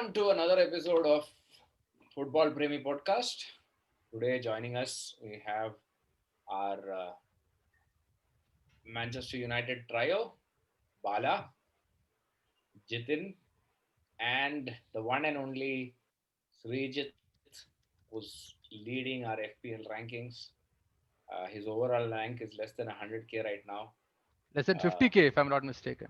on to another episode of Football Premi Podcast. Today, joining us, we have our Manchester United trio, Bala, Jithin, and the one and only Sreejit, who's leading our FPL rankings. His overall rank is less than 100k right now. Less than 50k, if I'm not mistaken.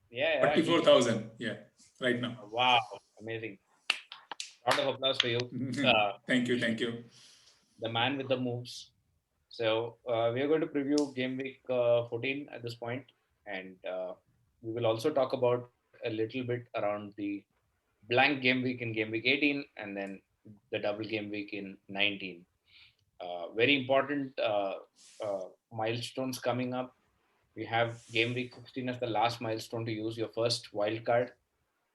Yeah, 44,000. Yeah, right now. Wow, amazing. Round of applause for you. Thank you. The man with the moves. So we are going to preview Game Week 14 at this point, and we will also talk about a little bit around the blank Game Week in Game Week 18, and then the double Game Week in 19. Very important milestones coming up. We have Game Week 15 as the last milestone to use your first wildcard.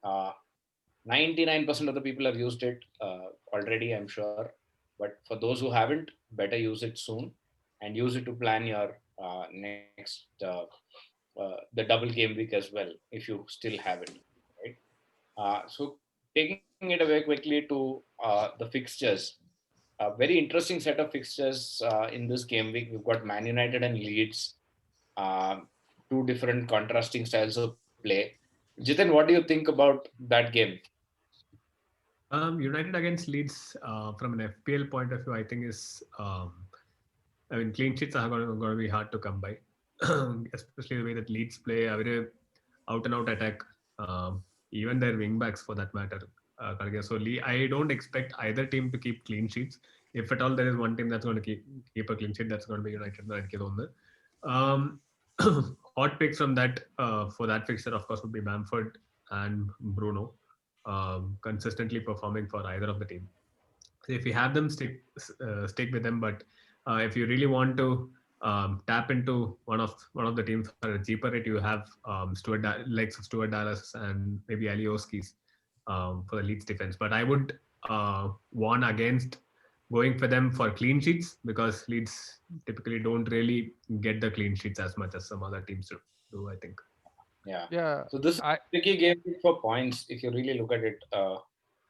99% of the people have used it already, I'm sure. But for those who haven't, better use it soon and use it to plan your next the double game week as well, if you still have it, right? So taking it away quickly to the fixtures. A very interesting set of fixtures in this game week. We've got Man United and Leeds, two different contrasting styles of play. Jithin, what do you think about that game? United against Leeds, from an FPL point of view, I think is, clean sheets are going to be hard to come by, especially the way that Leeds play a very out-and-out attack, even their wing-backs for that matter. So I don't expect either team to keep clean sheets. If at all there is one team that's going to keep a clean sheet, that's going to be United. Hot picks from that for that fixture, of course, would be Bamford and Bruno. Consistently performing for either of the team. So if you have them, stick with them. But if you really want to tap into one of the teams for a cheaper rate, you have Stuart Dallas and maybe Alioski's for the Leeds defense. But I would warn against going for them for clean sheets, because Leeds typically don't really get the clean sheets as much as some other teams do, I think. Yeah. So this is a tricky game for points if you really look at it.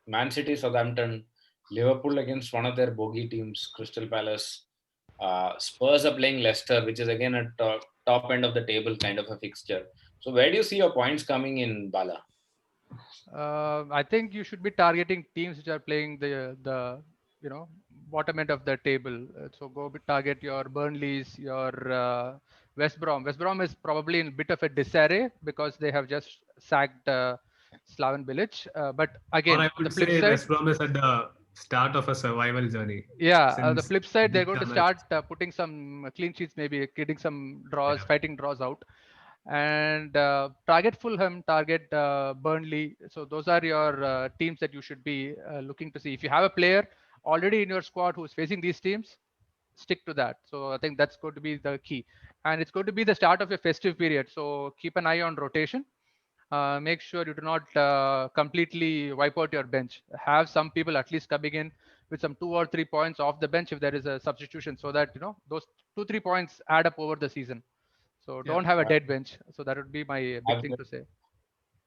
Man City, Southampton, Liverpool against one of their bogey teams, Crystal Palace. Spurs are playing Leicester, which is again a top end of the table kind of a fixture. So where do you see your points coming in, Bala? I think you should be targeting teams which are playing the bottom end of the table. So go target your Burnleys, your West Brom. West Brom is probably in a bit of a disarray because they have just sacked Slaven Bilic. But again, I would say West Brom is at the start of a survival journey. Yeah, the flip side, they're going to start putting some clean sheets, maybe getting some draws, fighting draws out. And target Fulham, target Burnley. So those are your teams that you should be looking to see. If you have a player already in your squad who's facing these teams, stick to that. So I think that's going to be the key. And it's going to be the start of your festive period. So keep an eye on rotation. Make sure you do not completely wipe out your bench. Have some people at least coming in with some 2 or 3 points off the bench if there is a substitution, so that those 2-3 points add up over the season. So don't have a dead bench. So that would be my big thing to say.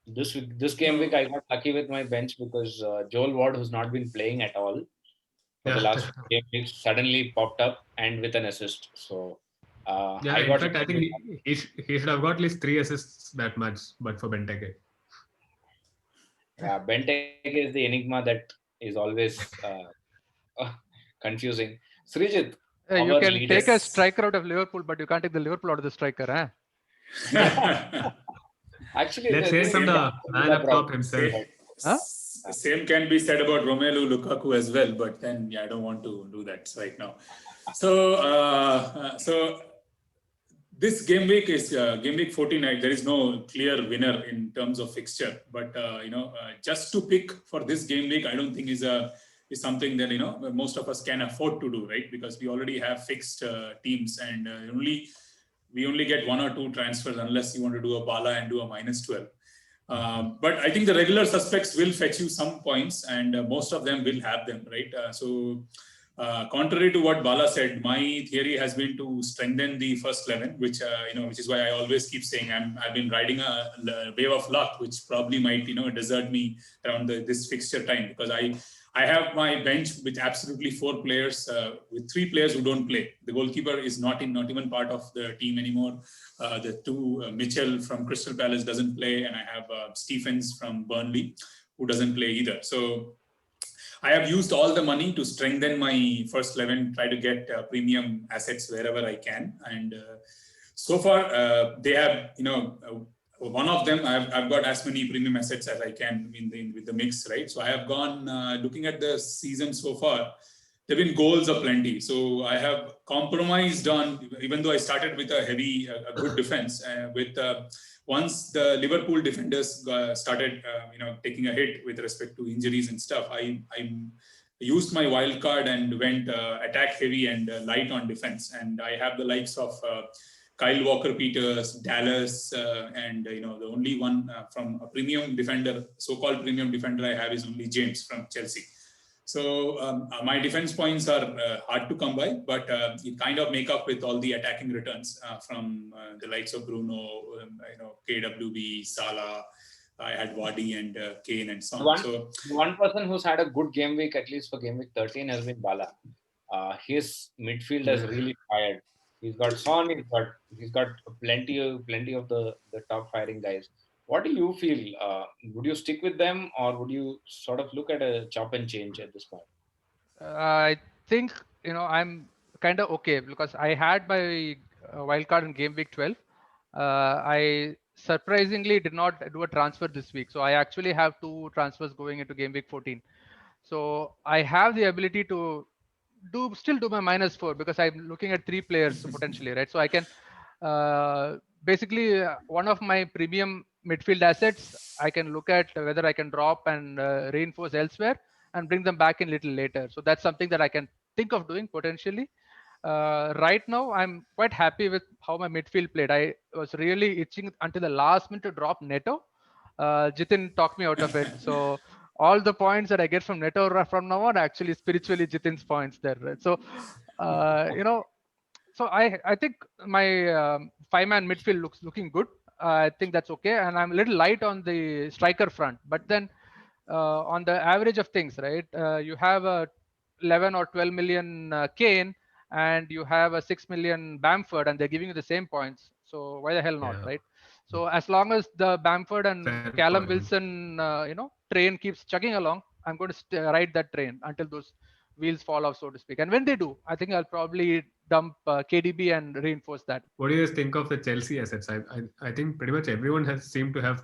This game week, I got lucky with my bench because Joel Ward, who's not been playing at all for the last game weeks, suddenly popped up and with an assist. So I think he should have got at least 3 assists that much, but for Benteke. Yeah, Benteke is the enigma that is always confusing. Sreejit, you can take a striker out of Liverpool, but you can't take the Liverpool out of the striker, Actually, let's hear from the man up top himself. Same can be said about Romelu Lukaku as well, but then I don't want to do that right now. So this game week is game week 14. There is no clear winner in terms of fixture, but just to pick for this game week, I don't think is something that most of us can afford to do, right? Because we already have fixed teams, and we only get 1 or 2 transfers unless you want to do a Bala and do a -12. But I think the regular suspects will fetch you some points, and most of them will have them, right? So Contrary to what Bala said, my theory has been to strengthen the first 11, which which is why I always keep saying I've been riding a wave of luck, which probably might desert me around this fixture time, because I have my bench with absolutely 4 players, with 3 players who don't play. The goalkeeper is not even part of the team anymore. The 2 Mitchell from Crystal Palace doesn't play, and I have Stephens from Burnley who doesn't play either. So I have used all the money to strengthen my first 11, try to get premium assets wherever I can. And so far, they have, one of them, I've got as many premium assets as I can with the mix, right? So I have gone, looking at the season so far, there have been goals aplenty. So I have compromised on, even though I started with a good defense, once the Liverpool defenders started, taking a hit with respect to injuries and stuff, I used my wild card and went attack heavy and light on defense. And I have the likes of Kyle Walker-Peters, Dallas, and the only one from a premium defender, so-called premium defender I have is only James from Chelsea. So my defense points are hard to come by, but you kind of make up with all the attacking returns from the likes of Bruno, KWB, Salah. I had Wadi and Kane and so on. One person who's had a good game week, at least for game week 13, has been Bala. His midfield has really fired. He's got Son, he's got plenty of the top firing guys. What do you feel? Would you stick with them, or would you sort of look at a chop and change at this point? I think I'm kind of okay, because I had my wild card in game week 12. I surprisingly did not do a transfer this week, so I actually have 2 transfers going into game week 14. So I have the ability to still do my -4, because I'm looking at 3 players potentially, right? So I can basically one of my premium midfield assets, I can look at whether I can drop and reinforce elsewhere and bring them back in little later. So that's something that I can think of doing potentially. Right now, I'm quite happy with how my midfield played. I was really itching until the last minute to drop Neto. Jithin talked me out of it. So all the points that I get from Neto from now on, actually spiritually Jithin's points there. Right? So, so I think my 5-man midfield looking good. I think that's okay, and I'm a little light on the striker front. But then on the average of things, right? You have a 11 or 12 million Kane, and you have a 6 million Bamford, and they're giving you the same points. So why the hell not, right? So as long as the Bamford and Callum Wilson, train keeps chugging along, I'm going to ride that train until those wheels fall off, so to speak. And when they do, I think I'll probably dump KDB and reinforce that. What do you guys think of the Chelsea assets? I think pretty much everyone has seemed to have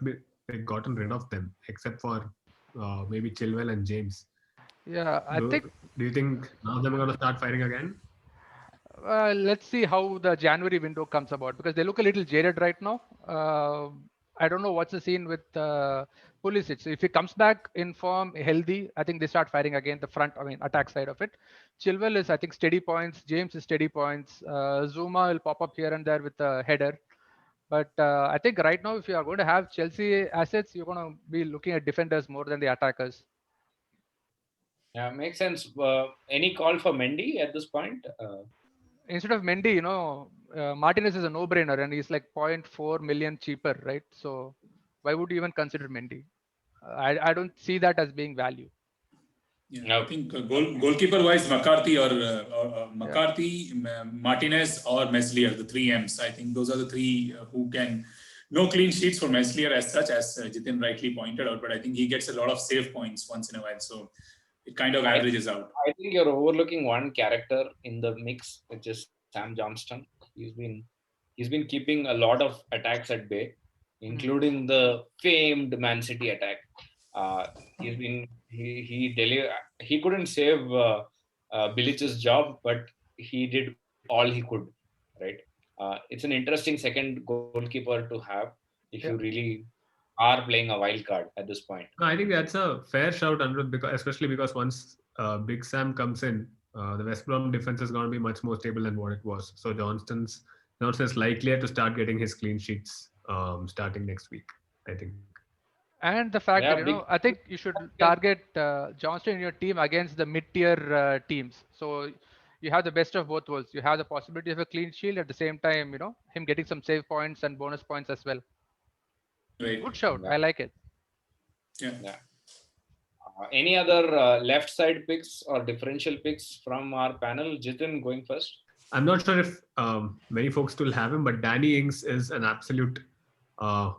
gotten rid of them, except for maybe Chilwell and James. Yeah, I think. Do you think now they're going to start firing again? Let's see how the January window comes about, because they look a little jaded right now. I don't know what's the scene with Pulisic. So if he comes back in form, healthy, I think they start firing again. The front, attack side of it. Chilwell is, I think, steady points. James is steady points. Zuma will pop up here and there with a header. But I think right now, if you are going to have Chelsea assets, you're going to be looking at defenders more than the attackers. Yeah, makes sense. Any call for Mendy at this point? Instead of Mendy, Martinez is a no-brainer, and he's like 0.4 million cheaper, right? So why would you even consider Mendy? I don't see that as being value. Yeah, I think goalkeeper-wise, McCarthy Martinez or Meslier, the 3 M's. I think those are the 3 who can. No clean sheets for Meslier as such, as Jithin rightly pointed out, but I think he gets a lot of save points once in a while. So it kind of averages out. I think you're overlooking one character in the mix, which is Sam Johnstone. He's been keeping a lot of attacks at bay, including the famed Man City attack. He couldn't save Bilic's job, but he did all he could, right? It's an interesting second goalkeeper to have if you really are playing a wild card at this point. No, I think that's a fair shout, Anirudh, especially because once Big Sam comes in, the West Brom defense is going to be much more stable than what it was. So Johnston's likelier to start getting his clean sheets starting next week, I think. And the fact Yeah, that, big. I think you should target Johnstone in your team against the mid-tier teams. So you have the best of both worlds. You have the possibility of a clean sheet at the same time, him getting some save points and bonus points as well. Right. Good shout. Yeah, I like it. Yeah. yeah. Any other left side picks or differential picks from our panel? Jithin going first. I'm not sure if many folks still have him, but Danny Ings is an absolute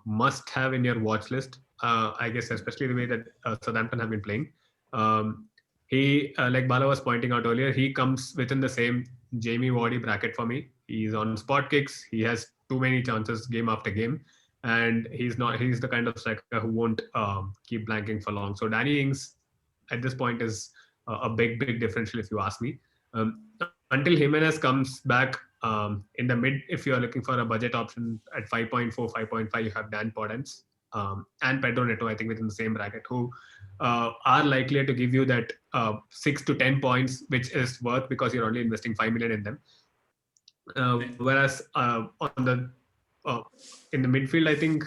must have in your watch list. I guess, especially the way that Southampton have been playing. Um, he, like Bala was pointing out earlier, he comes within the same Jamie Vardy bracket for me. He's on spot kicks. He has too many chances game after game, and he's the kind of striker who won't keep blanking for long. So Danny Ings at this point is a big differential if you ask me. Until Jimenez comes back in the mid, if you are looking for a budget option at 5.4, 5.5, you have Dan Podence and Pedro Neto, I think, within the same bracket, who are likely to give you that 6 to 10 points, which is worth because you're only investing 5 million in them. Whereas on the uh, in the midfield, I think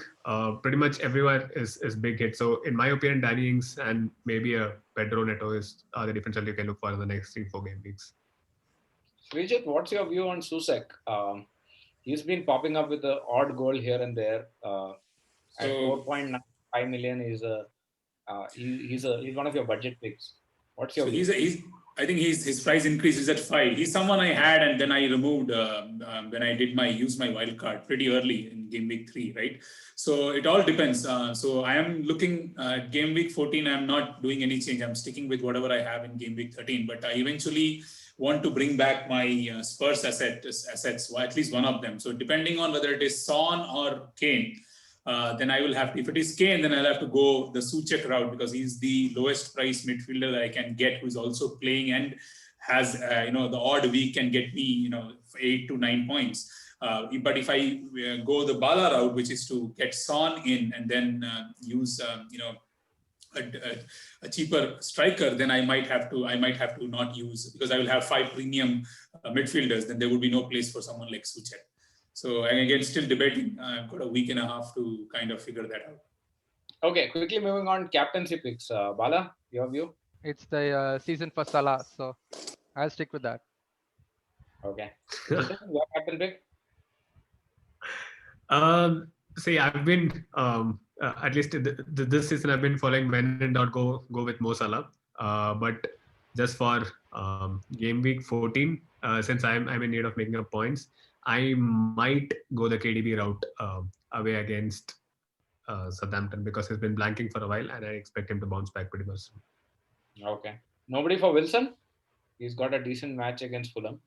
pretty much everywhere is big hit. So in my opinion, Danny Ings and maybe a Pedro Neto is the differential you can look for in the next 3-4 game weeks. Sreejit, what's your view on Soucek? He's been popping up with an odd goal here and there. At 4.95 million, he's one of your budget picks. What's your view? I think his price increase is at 5. He's someone I had and then I removed when I used my wild card pretty early in game week 3, right? So it all depends. So I am looking at game week 14. I'm not doing any change. I'm sticking with whatever I have in game week 13. But I eventually want to bring back my Spurs assets, or at least one of them. So depending on whether it is Son or Kane, then I will have to, if it is Kane, then I'll have to go the Soucek route because he's the lowest price midfielder that I can get who's also playing and has, the odd week can get me, 8 to 9 points. But if I go the Bala route, which is to get Son in and then use, a cheaper striker, then I might have to not use, because I will have 5 premium midfielders, then there would be no place for someone like Soucek. So and again, still debating. I've got a week and a half to kind of figure that out. Okay, quickly moving on. Captaincy picks. Bala, your view? It's the season for Salah, so I'll stick with that. Okay. Jithin, your captain pick? See, I've been at least this season I've been following when in doubt go with Mo Salah. But just for game week 14, since I'm in need of making up points, I might go the KDB route away against Southampton because he's been blanking for a while, and I expect him to bounce back pretty much. Okay. Nobody for Wilson? He's got a decent match against Fulham.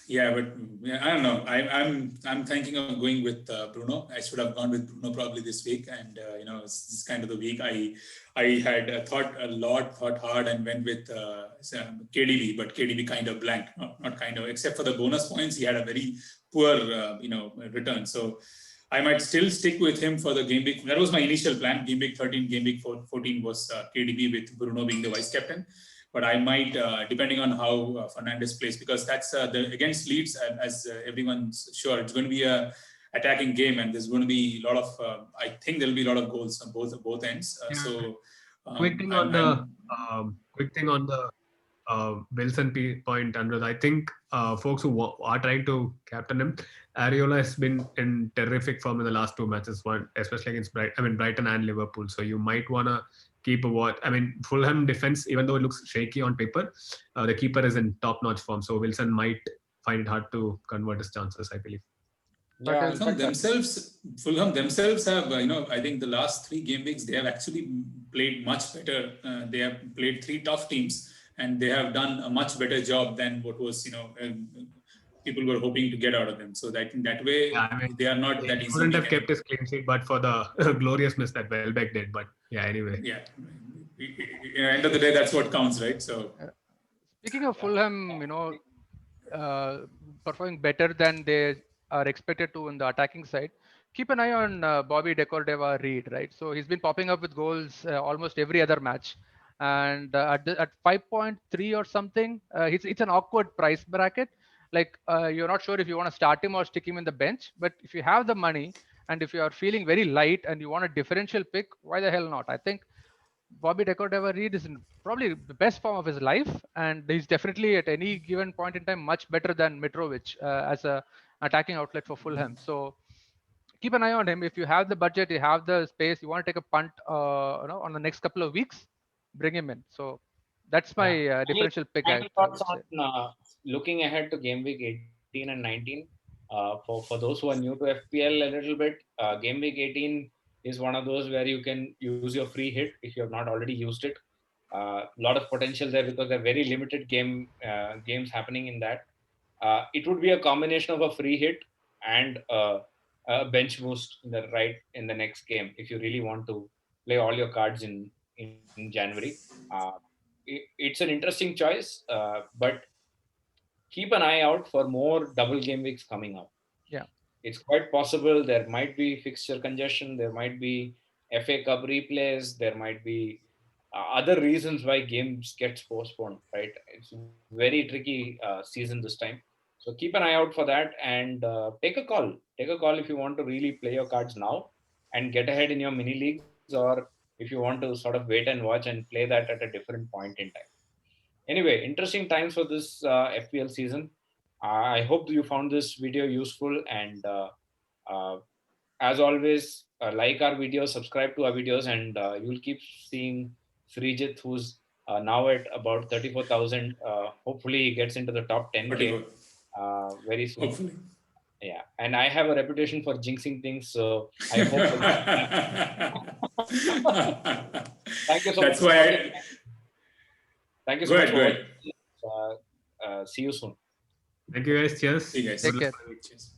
Yeah, but I don't know. I'm thinking of going with Bruno. I should have gone with Bruno probably this week, and it's kind of the week I had thought hard, and went with KDB, but KDB kind of blank, not kind of, except for the bonus points, he had a very poor return. So I might still stick with him for the game week. That was my initial plan. Game week 13, game week 14 was KDB with Bruno being the vice captain. But I might, depending on how Fernandes plays, because that's against Leeds, as everyone's sure, it's going to be a attacking game, and there's going to be a lot of. I think there'll be a lot of goals on both ends. So, quick thing on the Wilson point, Anirudh. I think folks who are trying to captain him, Areola has been in terrific form in the last 2 matches, one especially against Brighton and Liverpool. So you might wanna keep a watch. Fulham defense, even though it looks shaky on paper, the keeper is in top-notch form. So Wilson might find it hard to convert his chances, I believe. Yeah, Fulham themselves have, I think the last 3 game weeks, they have actually played much better. They have played 3 tough teams, and they have done a much better job than what was, people were hoping to get out of them. So that in that way, they are not that easy. He wouldn't have kept his clean sheet, but for the glorious miss that Welbeck did. But yeah, anyway. Yeah. End of the day, that's what counts, right? So. Speaking of Fulham, performing better than they are expected to in the attacking side, keep an eye on Bobby Decordova Reed, right? So he's been popping up with goals almost every other match. And at 5.3 or something, it's an awkward price bracket. Like you're not sure if you want to start him or stick him in the bench. But if you have the money And if you are feeling very light and you want a differential pick, why the hell not? I think Bobby Reed is in probably the best form of his life, and he's definitely at any given point in time much better than Mitrovic as a attacking outlet for Fulham. So keep an eye on him. If you have the budget, you have the space, you want to take a punt, on the next couple of weeks, bring him in. So that's my differential pick. I Thoughts would say. on looking ahead to game week 18 and 19? For those who are new to FPL a little bit, game week 18 is one of those where you can use your free hit if you have not already used it. A lot of potential there because there are very limited games happening in that. It would be a combination of a free hit and a bench boost in the next game if you really want to play all your cards in January. It's an interesting choice, but keep an eye out for more double game weeks coming up. Yeah. It's quite possible there might be fixture congestion, there might be FA Cup replays, there might be other reasons why games gets postponed, right? It's very tricky season this time. So keep an eye out for that and take a call. Take a call if you want to really play your cards now and get ahead in your mini leagues, or if you want to sort of wait and watch and play that at a different point in time. Anyway, interesting times for this FPL season. I hope you found this video useful, and uh, as always, like our videos, subscribe to our videos, and you'll keep seeing Sreejit, who's now at about 34,000. Hopefully, he gets into the top 10K very soon. Hopefully. Yeah, and I have a reputation for jinxing things, so I hope. Thank you so That's much. why. Thank you so much for watching. See you soon. Thank you guys. Cheers. See you guys. Take care. Cheers.